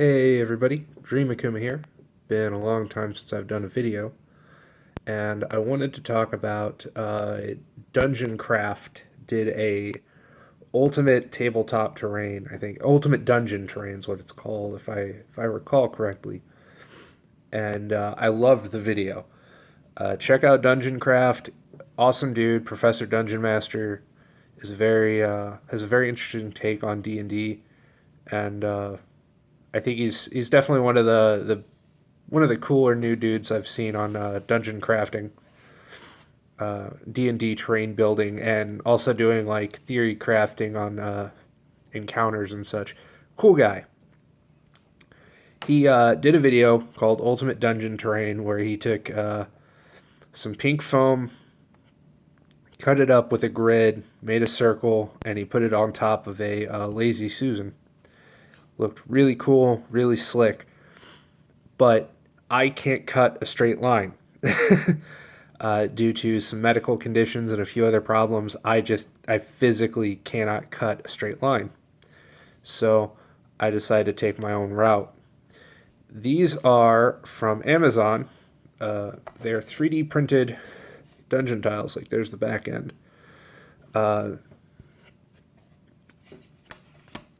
Hey everybody, Dream Akuma here. Been a long time since I've done a video, and I wanted to talk about Dungeon Craft did a ultimate tabletop terrain. I think ultimate dungeon terrain is what it's called, if I recall correctly. And I loved the video. Check out Dungeon Craft. Awesome dude, Professor Dungeon Master is very has a very interesting take on D&D, and I think he's definitely one of the cooler new dudes I've seen on dungeon crafting, D&D terrain building, and also doing like theory crafting on encounters and such. Cool guy. He did a video called Ultimate Dungeon Terrain where he took some pink foam, cut it up with a grid, made a circle, and he put it on top of a Lazy Susan. Looked really cool, really slick, but I can't cut a straight line. Due to some medical conditions and a few other problems, I physically cannot cut a straight line. So I decided to take my own route. These are from Amazon. They're 3D printed dungeon tiles. Like there's the back end.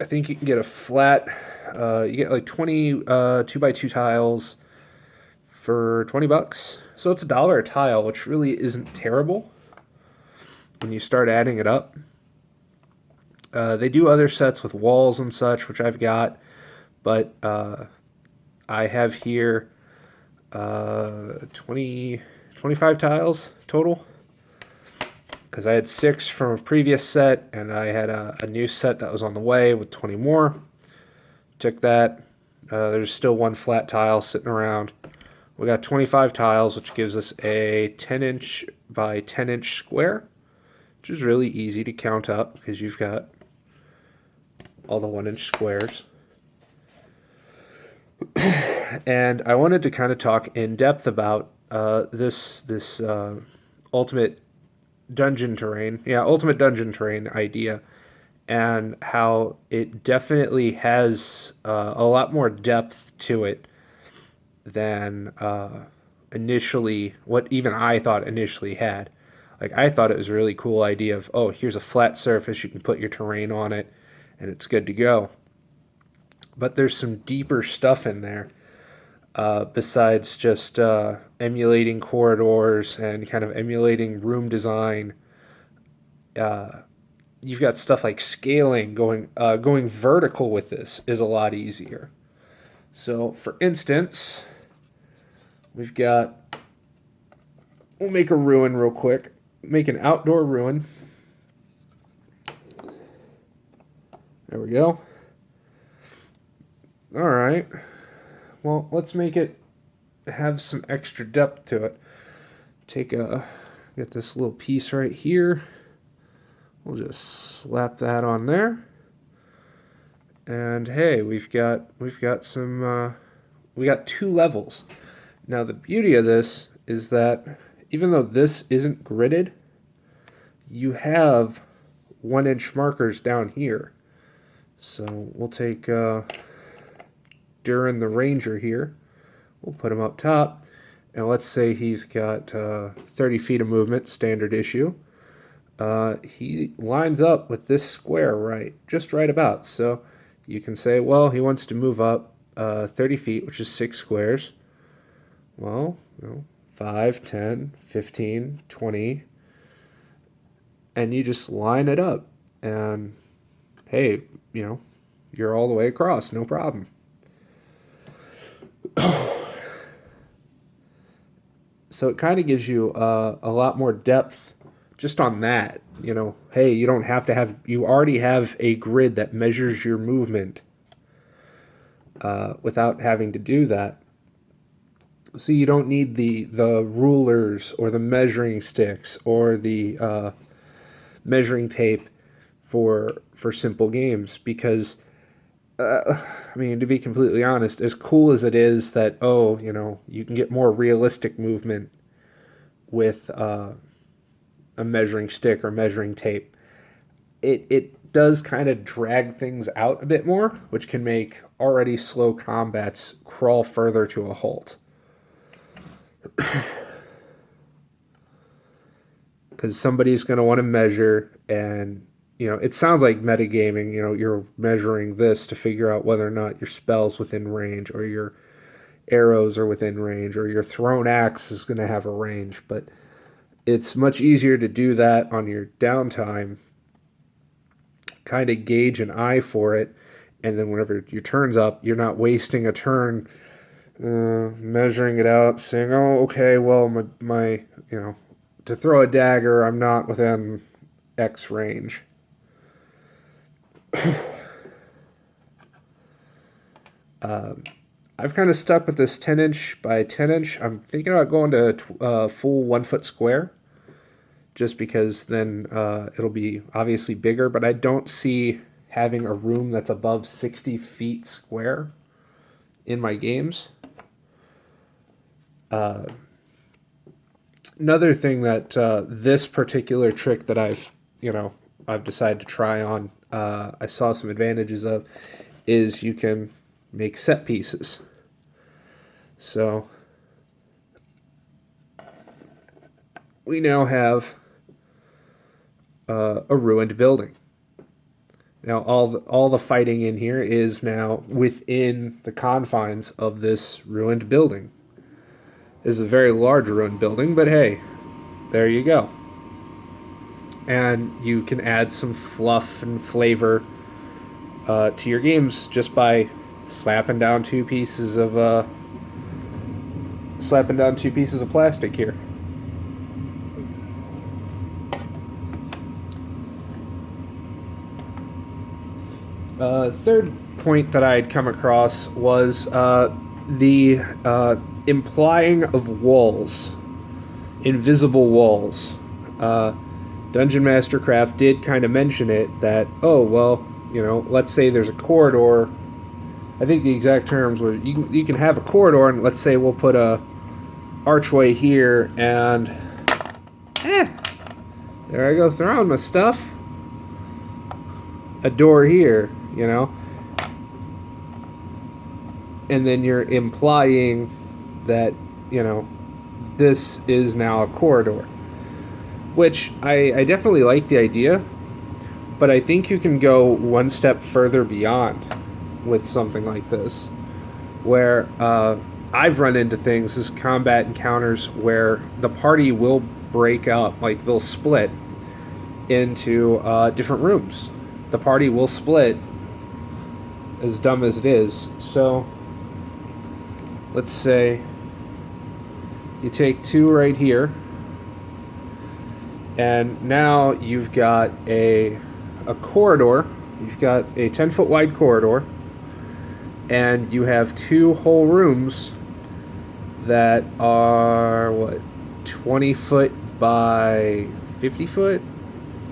I think you can get a flat. You get like 20 2x2 tiles for $20. So it's $1 a tile, which really isn't terrible when you start adding it up. They do other sets with walls and such, which I've got, but I have here 20, 25 tiles total because I had 6 from a previous set, and I had a new set that was on the way with 20 more. Took that. There's still one flat tile sitting around. We got 25 tiles, which gives us a 10-inch by 10-inch square, which is really easy to count up because you've got all the 1-inch squares. And I wanted to kind of talk in depth about this ultimate dungeon terrain, ultimate dungeon terrain idea, and how it definitely has a lot more depth to it than initially what even I thought initially had. Like I thought it was a really cool idea of, oh, here's a flat surface, you can put your terrain on it and it's good to go. But there's some deeper stuff in there, besides just emulating corridors and kind of emulating room design. You've got stuff like scaling. Going vertical with this is a lot easier. So for instance, we'll make a ruin real quick. Make an outdoor ruin. There we go. All right. Well, let's make it have some extra depth to it. Get this little piece right here. We'll just slap that on there. And hey, we got 2 levels. Now the beauty of this is that even though this isn't gridded, you have 1-inch markers down here. So we'll take Durin the Ranger here. We'll put him up top. And let's say he's got 30 feet of movement, standard issue. He lines up with this square just right about. So you can say, well, he wants to move up 30 feet, which is 6 squares. Well, 5, 10, 15, 20. And you just line it up. And hey, you're all the way across, no problem. So it kind of gives you a lot more depth just on that. Hey, you don't have to you already have a grid that measures your movement without having to do that. So you don't need the rulers or the measuring sticks or the measuring tape for simple games because to be completely honest, as cool as it is that, you can get more realistic movement with a measuring stick or measuring tape, it does kind of drag things out a bit more, which can make already slow combats crawl further to a halt. Because somebody's going to want to measure, and it sounds like metagaming. You're measuring this to figure out whether or not your spell's within range, or your arrows are within range, or your thrown axe is going to have a range. But it's much easier to do that on your downtime, kind of gauge an eye for it, and then whenever your turn's up, you're not wasting a turn measuring it out, saying, oh, okay, well, my to throw a dagger, I'm not within X range. I've kind of stuck with this 10-inch by 10-inch. I'm thinking about going to full 1 foot square, just because then it'll be obviously bigger, but I don't see having a room that's above 60 feet square in my games. Another thing that this particular trick that I've decided to try on, I saw some advantages of, is you can make set pieces. So we now have a ruined building. Now all the fighting in here is now within the confines of this ruined building. This is a very large ruined building, but hey, there you go. And you can add some fluff and flavor to your games just by slapping down two pieces of plastic here. Third point that I had come across was the implying of walls, invisible walls. Dungeon Master Craft did kind of mention it, that, oh, well, let's say there's a corridor. I think the exact terms were, you can have a corridor, and let's say we'll put a archway here, and there I go throwing my stuff. A door here, and then you're implying that, this is now a corridor. Which I definitely like the idea, but I think you can go one step further beyond with something like this, where I've run into things as combat encounters where the party will break up, like they'll split into different rooms. The party will split, as dumb as it is. So let's say you take two right here, and now you've got a corridor. You've got a 10-foot wide corridor, and you have two whole rooms that are 20 foot by 50 foot?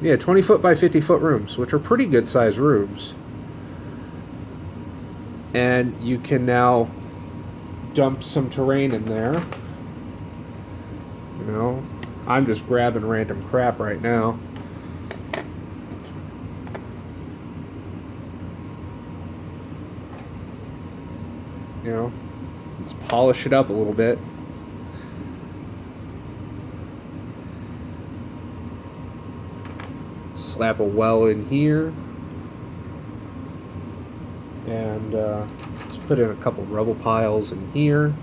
Yeah, 20 foot by 50 foot rooms, which are pretty good sized rooms. And you can now dump some terrain in there. I'm just grabbing random crap right now. Let's polish it up a little bit. Slap a well in here. And let's put in a couple rubble piles in here.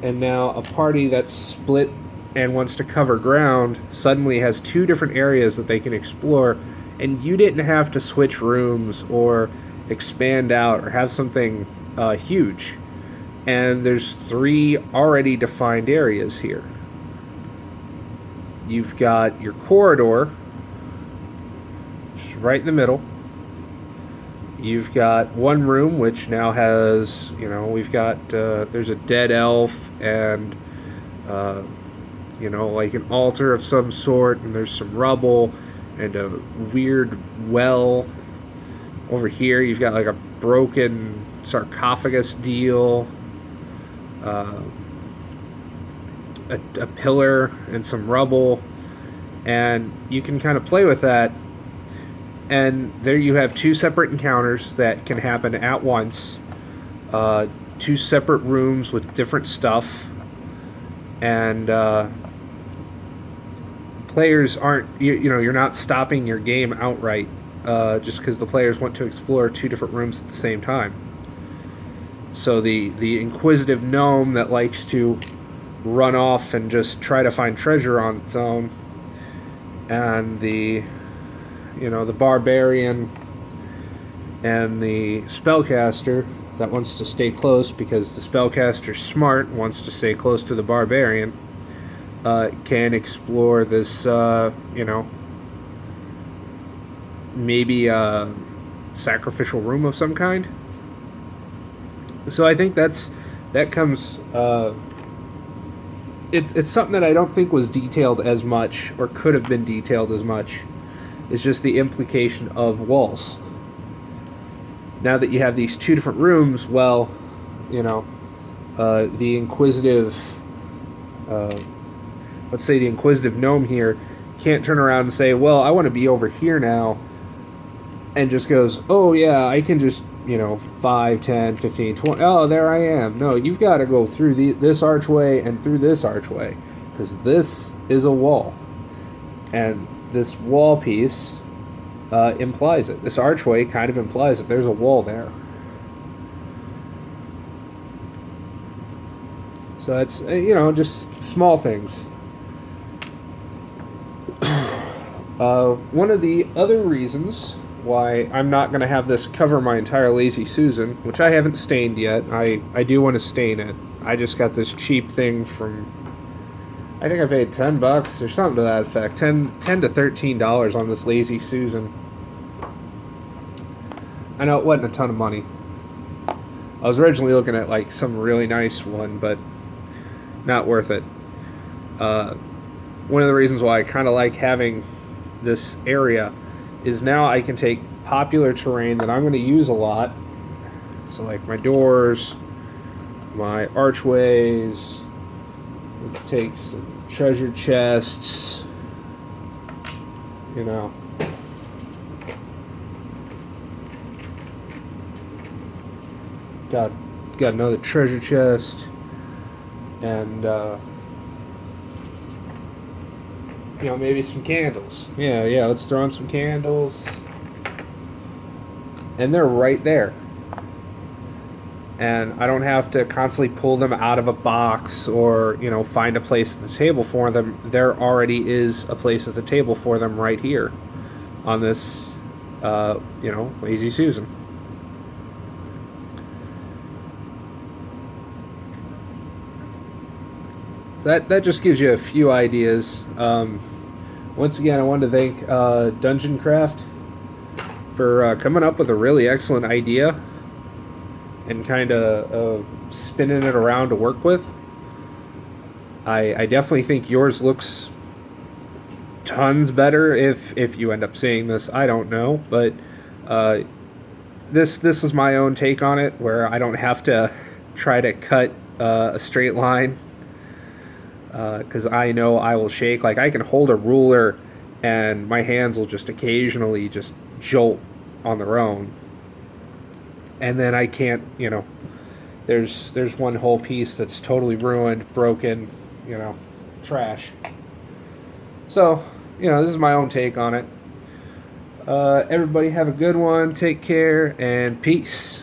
And now a party that's split and wants to cover ground suddenly has two different areas that they can explore, and you didn't have to switch rooms or expand out or have something huge. And there's three already defined areas here. You've got your corridor, just right in the middle. You've got one room which now has, we've got, there's a dead elf and, like an altar of some sort, and there's some rubble and a weird well. Over here you've got like a broken sarcophagus deal, a pillar and some rubble, And you can kind of play with that, and there you have two separate encounters that can happen at once. Two separate rooms with different stuff, and players aren't, you're not stopping your game outright just because the players want to explore two different rooms at the same time. So the inquisitive gnome that likes to run off and just try to find treasure on its own, and the barbarian and the spellcaster that wants to stay close because the spellcaster's smart, wants to stay close to the barbarian, can explore this, maybe a sacrificial room of some kind. So I think that comes. It's something that I don't think was detailed as much, or could have been detailed as much. It's just the implication of walls. Now that you have these two different rooms, well, the inquisitive, let's say the inquisitive gnome here, can't turn around and say, well, I want to be over here now, and just goes, oh yeah, I can just, 5, 10, 15, 20, oh, there I am. No, you've got to go through this archway and through this archway, because this is a wall. And this wall piece implies it. This archway kind of implies that there's a wall there. So it's, just small things. One of the other reasons why I'm not going to have this cover my entire Lazy Susan, which I haven't stained yet. I do want to stain it. I just got this cheap thing from, I think I paid $10 or something to that effect. $10 to $13 on this Lazy Susan. I know it wasn't a ton of money. I was originally looking at like some really nice one, but not worth it. One of the reasons why I kind of like having this area is now I can take popular terrain that I'm going to use a lot. So like my doors, my archways, let's take some treasure chests, got another treasure chest, and maybe some candles. Yeah, let's throw in some candles. And they're right there. And I don't have to constantly pull them out of a box or, find a place at the table for them. There already is a place at the table for them right here on this, Lazy Susan. That just gives you a few ideas. Once again, I wanted to thank Dungeon Craft for coming up with a really excellent idea and kind of spinning it around to work with. I definitely think yours looks tons better if you end up seeing this. I don't know, but this is my own take on it, where I don't have to try to cut a straight line. Because I know I will shake. Like, I can hold a ruler and my hands will just occasionally just jolt on their own. And then I can't, there's one whole piece that's totally ruined, broken, trash. So, this is my own take on it. Everybody have a good one. Take care and peace.